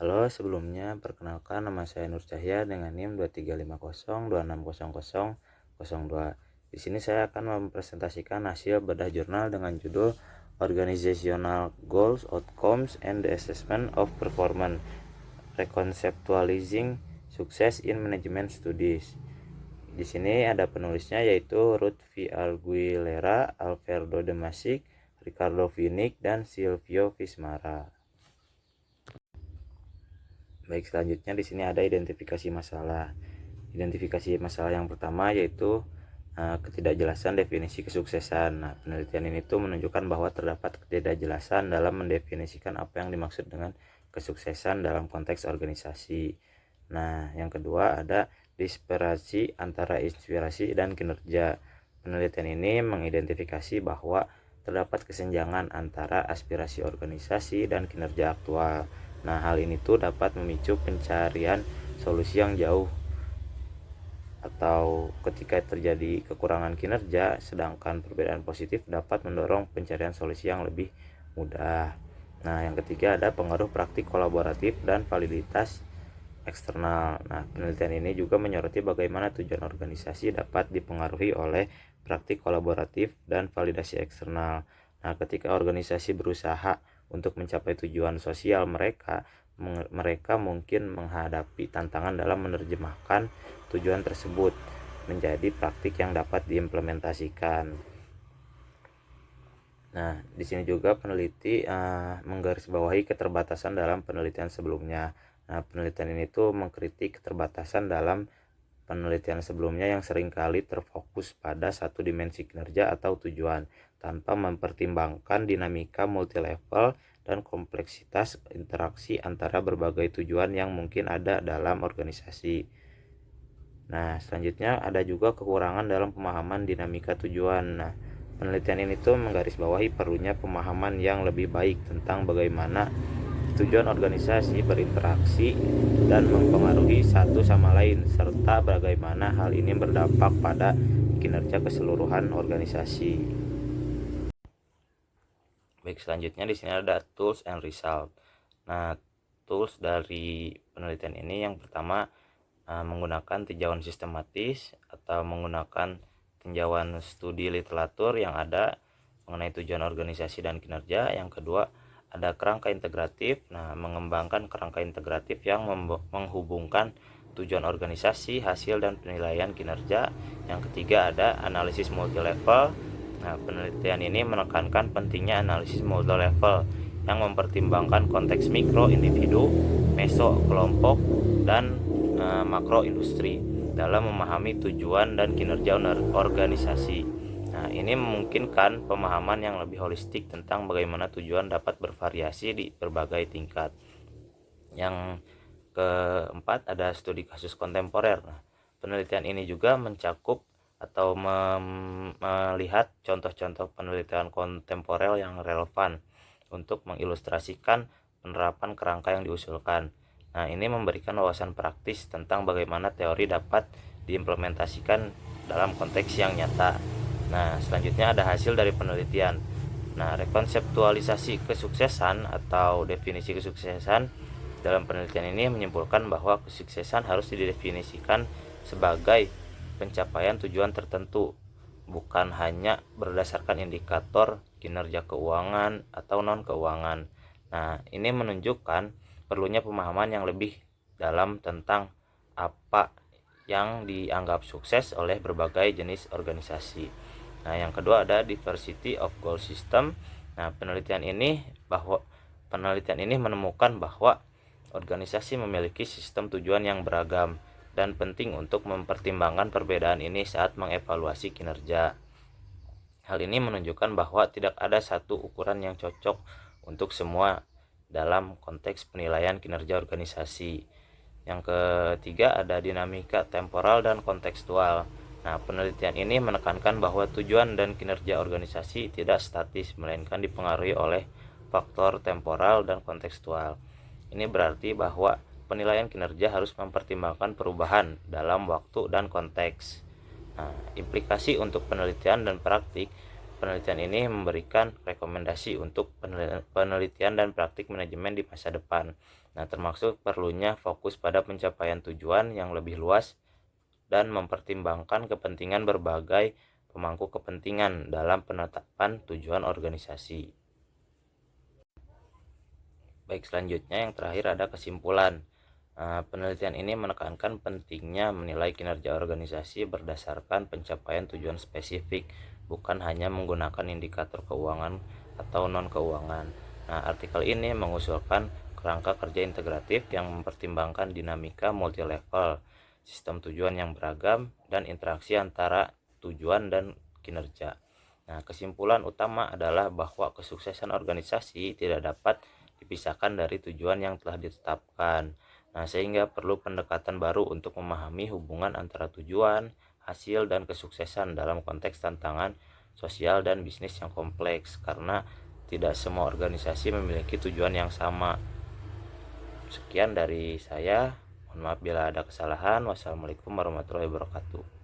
Halo, sebelumnya perkenalkan nama saya Nur Cahya dengan NIM 2350260002. Di sini saya akan mempresentasikan hasil bedah jurnal dengan judul Organizational Goals, Outcomes, and the Assessment of Performance, Reconceptualizing Success in Management Studies. Di sini ada penulisnya yaitu Ruth V. Alguilera, Alfredo de Masick, Ricardo Vinick, dan Silvio Vismara. Baik, selanjutnya di sini ada identifikasi masalah. Identifikasi masalah yang pertama yaitu ketidakjelasan definisi kesuksesan. Nah, penelitian ini tuh menunjukkan bahwa terdapat ketidakjelasan dalam mendefinisikan apa yang dimaksud dengan kesuksesan dalam konteks organisasi. Nah, yang kedua ada disparasi antara inspirasi dan kinerja. Penelitian ini mengidentifikasi bahwa terdapat kesenjangan antara aspirasi organisasi dan kinerja aktual. Nah, hal ini tuh dapat memicu pencarian solusi yang jauh atau ketika terjadi kekurangan kinerja, sedangkan perbedaan positif dapat mendorong pencarian solusi yang lebih mudah. Nah, yang ketiga ada pengaruh praktik kolaboratif dan validitas eksternal. Nah, penelitian ini juga menyoroti bagaimana tujuan organisasi dapat dipengaruhi oleh praktik kolaboratif dan validasi eksternal. Nah, ketika organisasi berusaha untuk mencapai tujuan sosial mereka mungkin menghadapi tantangan dalam menerjemahkan tujuan tersebut menjadi praktik yang dapat diimplementasikan. Nah, di sini juga peneliti menggarisbawahi keterbatasan dalam penelitian sebelumnya. Nah, penelitian ini tuh mengkritik keterbatasan dalam penelitian sebelumnya yang seringkali terfokus pada satu dimensi kinerja atau tujuan tanpa mempertimbangkan dinamika multilevel dan kompleksitas interaksi antara berbagai tujuan yang mungkin ada dalam organisasi. Nah, selanjutnya ada juga kekurangan dalam pemahaman dinamika tujuan. Nah, penelitian ini tuh menggarisbawahi perlunya pemahaman yang lebih baik tentang bagaimana tujuan organisasi berinteraksi dan mempengaruhi satu sama lain, serta bagaimana hal ini berdampak pada kinerja keseluruhan organisasi. Baik, selanjutnya di sini ada tools and result. Nah, tools dari penelitian ini yang pertama menggunakan tinjauan sistematis atau menggunakan tinjauan studi literatur yang ada mengenai tujuan organisasi dan kinerja. Yang kedua ada kerangka integratif. Nah, mengembangkan kerangka integratif yang menghubungkan tujuan organisasi, hasil dan penilaian kinerja. Yang ketiga ada analisis multilevel. Nah, penelitian ini menekankan pentingnya analisis multilevel yang mempertimbangkan konteks mikro individu, meso kelompok, dan makro industri dalam memahami tujuan dan kinerja organisasi. Nah, ini memungkinkan pemahaman yang lebih holistik tentang bagaimana tujuan dapat bervariasi di berbagai tingkat. Yang keempat ada studi kasus kontemporer. Nah, penelitian ini juga mencakup atau melihat contoh-contoh penelitian kontemporer yang relevan untuk mengilustrasikan penerapan kerangka yang diusulkan. Nah, ini memberikan wawasan praktis tentang bagaimana teori dapat diimplementasikan dalam konteks yang nyata. Nah, selanjutnya ada hasil dari penelitian. Nah, rekonseptualisasi kesuksesan atau definisi kesuksesan dalam penelitian ini menyimpulkan bahwa kesuksesan harus didefinisikan sebagai pencapaian tujuan tertentu, bukan hanya berdasarkan indikator kinerja keuangan atau non-keuangan. Nah, ini menunjukkan perlunya pemahaman yang lebih dalam tentang apa yang dianggap sukses oleh berbagai jenis organisasi. Nah, yang kedua ada diversity of goal system. Nah, penelitian ini menemukan bahwa organisasi memiliki sistem tujuan yang beragam dan penting untuk mempertimbangkan perbedaan ini saat mengevaluasi kinerja. Hal ini menunjukkan bahwa tidak ada satu ukuran yang cocok untuk semua dalam konteks penilaian kinerja organisasi. Yang ketiga ada dinamika temporal dan kontekstual. Nah, penelitian ini menekankan bahwa tujuan dan kinerja organisasi tidak statis, melainkan dipengaruhi oleh faktor temporal dan kontekstual. Ini berarti bahwa penilaian kinerja harus mempertimbangkan perubahan dalam waktu dan konteks. Nah, implikasi untuk penelitian dan praktik penelitian ini memberikan rekomendasi untuk penelitian dan praktik manajemen di masa depan. Nah, termasuk perlunya fokus pada pencapaian tujuan yang lebih luas dan mempertimbangkan kepentingan berbagai pemangku kepentingan dalam penetapan tujuan organisasi. Baik, selanjutnya yang terakhir ada kesimpulan. Penelitian ini menekankan pentingnya menilai kinerja organisasi berdasarkan pencapaian tujuan spesifik, bukan hanya menggunakan indikator keuangan atau non-keuangan. Nah, artikel ini mengusulkan kerangka kerja integratif yang mempertimbangkan dinamika multi-level, sistem tujuan yang beragam, dan interaksi antara tujuan dan kinerja. Nah, kesimpulan utama adalah bahwa kesuksesan organisasi tidak dapat dipisahkan dari tujuan yang telah ditetapkan. Nah, sehingga perlu pendekatan baru untuk memahami hubungan antara tujuan, hasil, dan kesuksesan dalam konteks tantangan sosial dan bisnis yang kompleks, karena tidak semua organisasi memiliki tujuan yang sama. Sekian dari saya. Mohon maaf bila ada kesalahan. Wassalamualaikum warahmatullahi wabarakatuh.